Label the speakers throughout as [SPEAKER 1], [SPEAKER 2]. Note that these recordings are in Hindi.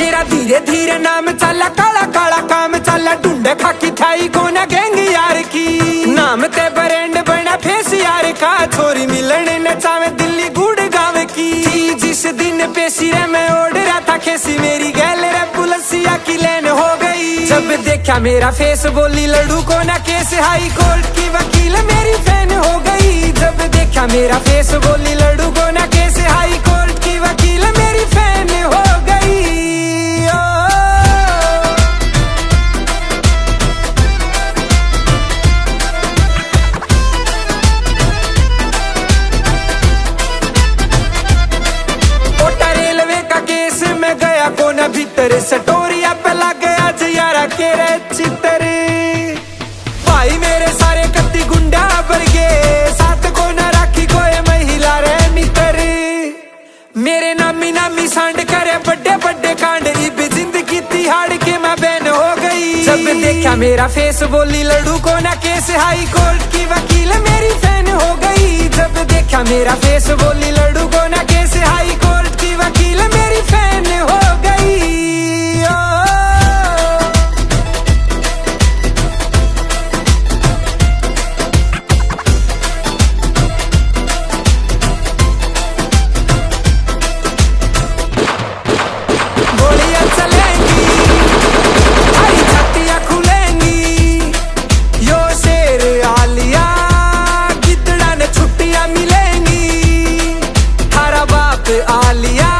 [SPEAKER 1] मेरा धीरे धीरे नाम चला, काला काला काम चला, ढूंढे खाकी थाई कोना गैंग यार की। नाम ते ब्रांड बना फेस यार का, छोरी मिलने न चावे दिल्ली गुड़गांव की। जिस दिन पेशी रे मैं ओढ़ रहा था खेसी, मेरी गैल रे पुलिसिया की लेन हो गई। जब देखा मेरा फेस बोली लड़ू को ना केस, हाई कोर्ट की वकील मेरी फैन हो गई। जब देखा मेरा फेस बोली लड़ू को ना केस, हाई कोर्ट की वकील मेरी फैन हो गई। कोटा रेलवे का केस में गया कोना भीतर, सटोरिया पे लग गया जियारा के रे चितर। भाई मेरे सारे कत्ती गुंडा भर गए, साथ को न राखी कोई महिला रे मित्र। मेरे नामी नामी सांड करे बड़े बड़े कांड, इब जिंदगी तिहाड़ के मैं बैन हो गई। जब देखा मेरा फेस बोली लड़ू को ना केस, हाई कोर्ट की वकील मेरी फैन हो गई। जब देखा मेरा फेस बोली लड़ू को ना केस, हाई कोर्ट की वकील मेरी फैन हो गई। गोलियां चलेंगी, हरी छत्तियां खुलेंगी, यो शेर आलिया गिद्दड़ा ने छुट्टियां मिलेंगी। थारा बाप आलिया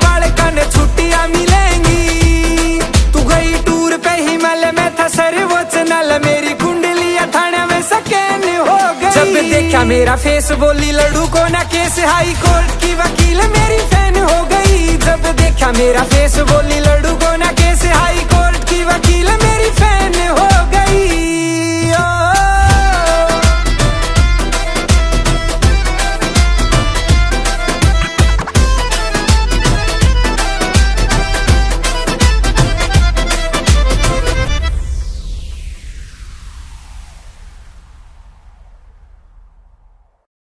[SPEAKER 1] बड़का ने छुट्टियां मिलेंगी। तू गई टूर पे हिमालय में था सर्वोच्च नल, मेरी कुंडलियां थाने में सकैन हो गई। जब देखा मेरा फेस बोली लड़ू को ना केस, हाई कोर्ट की वकील मेरी फैन हो गई। जब देखा मेरा फेस बोली लड़ू को ना केस, हाई कोर्ट की वकील